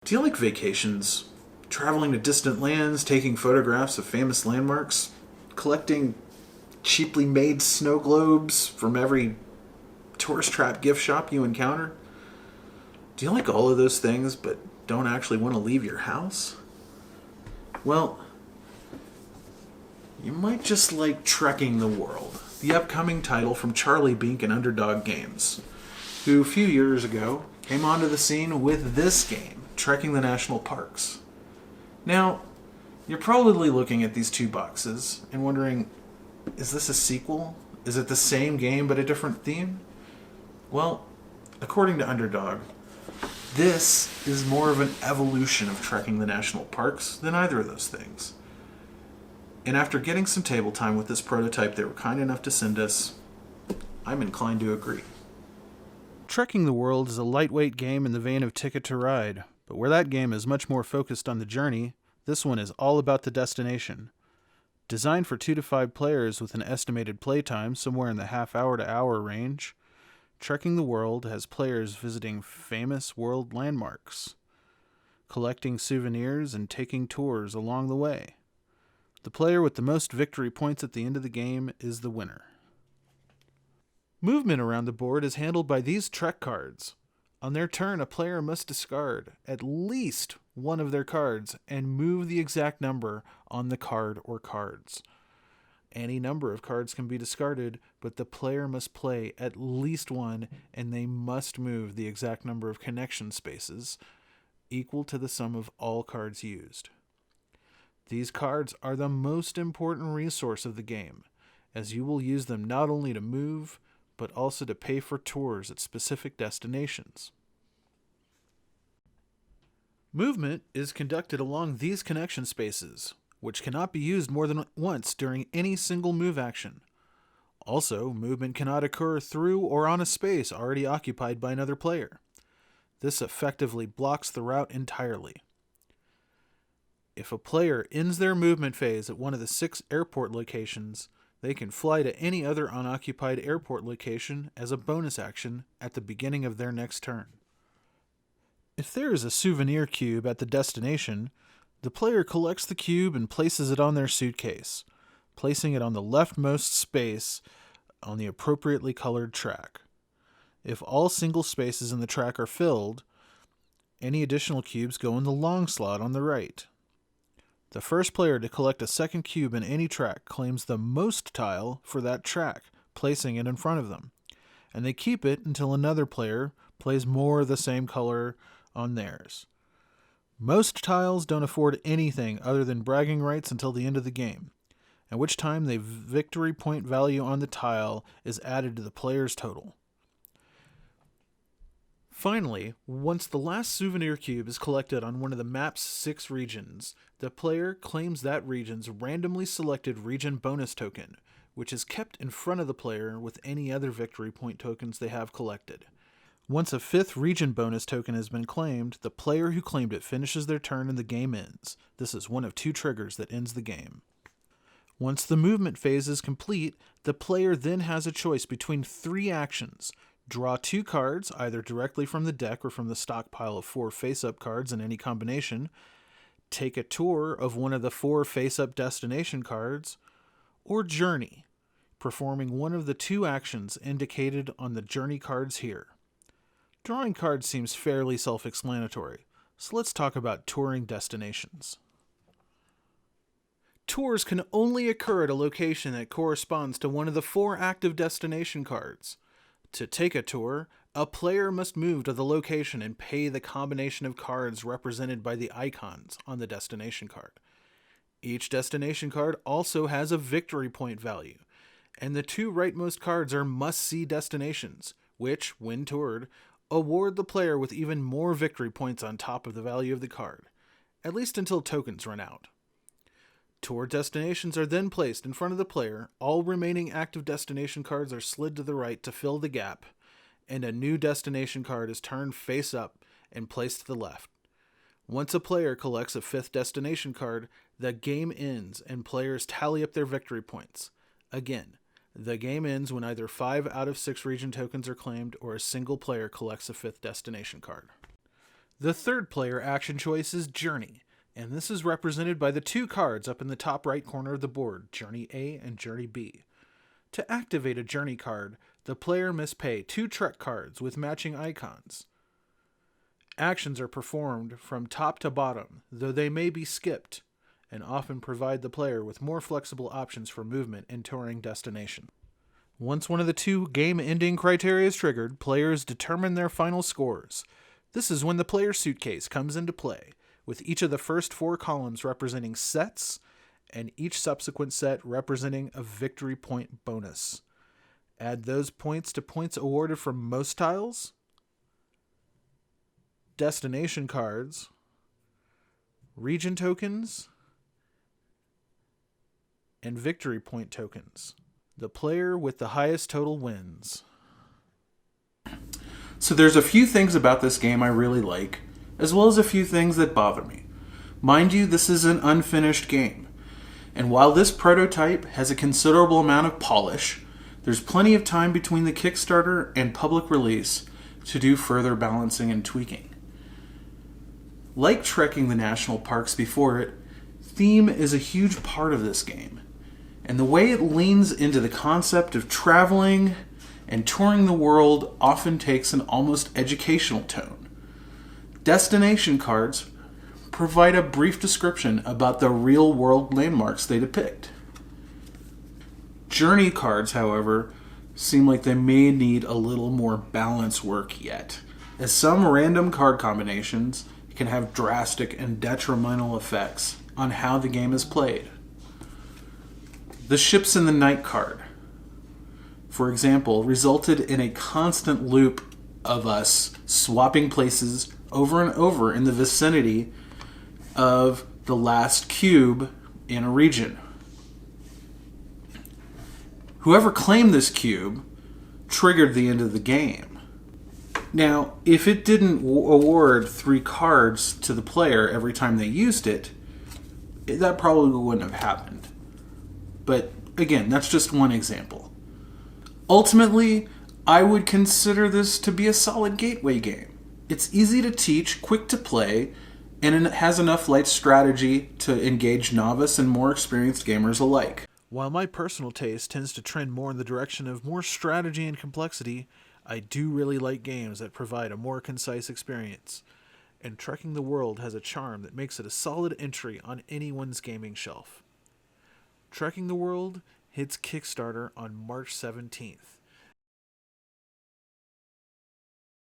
Do you like vacations? Traveling to distant lands, taking photographs of famous landmarks, collecting cheaply made snow globes from every tourist trap gift shop you encounter? Do you like all of those things but don't actually want to leave your house? Well, you might just like Trekking the World, the upcoming title from Charlie Bink and Underdog Games, who a few years ago came onto the scene with this game, Trekking the National Parks. Now, you're probably looking at these two boxes and wondering, is this a sequel? Is it the same game but a different theme? Well, according to Underdog, this is more of an evolution of Trekking the National Parks than either of those things. And after getting some table time with this prototype they were kind enough to send us, I'm inclined to agree. Trekking the World is a lightweight game in the vein of Ticket to Ride, but where that game is much more focused on the journey, this one is all about the destination. Designed for 2 to 5 players with an estimated playtime somewhere in the half-hour to hour range, Trekking the World has players visiting famous world landmarks, collecting souvenirs, and taking tours along the way. The player with the most victory points at the end of the game is the winner. Movement around the board is handled by these Trek cards. On their turn, a player must discard at least one of their cards and move the exact number on the card or cards. Any number of cards can be discarded, but the player must play at least one, and they must move the exact number of connection spaces equal to the sum of all cards used. These cards are the most important resource of the game, as you will use them not only to move, but also to pay for tours at specific destinations. Movement is conducted along these connection spaces, which cannot be used more than once during any single move action. Also, movement cannot occur through or on a space already occupied by another player. This effectively blocks the route entirely. If a player ends their movement phase at one of the 6 airport locations, they can fly to any other unoccupied airport location as a bonus action at the beginning of their next turn. If there is a souvenir cube at the destination, the player collects the cube and places it on their suitcase, placing it on the leftmost space on the appropriately colored track. If all single spaces in the track are filled, any additional cubes go in the long slot on the right. The first player to collect a second cube in any track claims the most tile for that track, placing it in front of them, and they keep it until another player plays more of the same color on theirs. Most tiles don't afford anything other than bragging rights until the end of the game, at which time the victory point value on the tile is added to the player's total. Finally, once the last souvenir cube is collected on one of the map's 6 regions, the player claims that region's randomly selected region bonus token, which is kept in front of the player with any other victory point tokens they have collected. Once a 5th region bonus token has been claimed, the player who claimed it finishes their turn and the game ends. This is one of 2 triggers that ends the game. Once the movement phase is complete, the player then has a choice between 3 actions. Draw 2 cards, either directly from the deck or from the stockpile of 4 face-up cards in any combination. Take a tour of one of the 4 face-up destination cards. Or journey, performing one of the 2 actions indicated on the journey cards here. Drawing cards seems fairly self-explanatory, so let's talk about touring destinations. Tours can only occur at a location that corresponds to one of the 4 active destination cards. To take a tour, a player must move to the location and pay the combination of cards represented by the icons on the destination card. Each destination card also has a victory point value, and the 2 rightmost cards are must-see destinations, which, when toured, award the player with even more victory points on top of the value of the card, at least until tokens run out. Tour destinations are then placed in front of the player, all remaining active destination cards are slid to the right to fill the gap, and a new destination card is turned face up and placed to the left. Once a player collects a 5th destination card, the game ends and players tally up their victory points. Again, the game ends when either 5 out of 6 region tokens are claimed or a single player collects a 5th destination card. The third player action choice is Journey, and this is represented by the two cards up in the top right corner of the board, Journey A and Journey B. To activate a Journey card, the player must pay 2 Trek cards with matching icons. Actions are performed from top to bottom, though they may be skipped, and often provide the player with more flexible options for movement and touring destination. Once one of the 2 game-ending criteria is triggered, players determine their final scores. This is when the player suitcase comes into play, with each of the first 4 columns representing sets, and each subsequent set representing a victory point bonus. Add those points to points awarded from most tiles, destination cards, region tokens, and victory point tokens. The player with the highest total wins. So there's a few things about this game I really like, as well as a few things that bother me. Mind you, this is an unfinished game. And while this prototype has a considerable amount of polish, there's plenty of time between the Kickstarter and public release to do further balancing and tweaking. Like trekking the national parks before it, theme is a huge part of this game. And the way it leans into the concept of traveling and touring the world often takes an almost educational tone. Destination cards provide a brief description about the real-world landmarks they depict. Journey cards, however, seem like they may need a little more balance work yet, as some random card combinations can have drastic and detrimental effects on how the game is played. The Ships in the Night card, for example, resulted in a constant loop of us swapping places over and over in the vicinity of the last cube in a region. Whoever claimed this cube triggered the end of the game. Now, if it didn't award 3 cards to the player every time they used it, that probably wouldn't have happened. But again, that's just one example. Ultimately, I would consider this to be a solid gateway game. It's easy to teach, quick to play, and it has enough light strategy to engage novice and more experienced gamers alike. While my personal taste tends to trend more in the direction of more strategy and complexity, I do really like games that provide a more concise experience. And Trekking the World has a charm that makes it a solid entry on anyone's gaming shelf. Trekking the World hits Kickstarter on March 17th.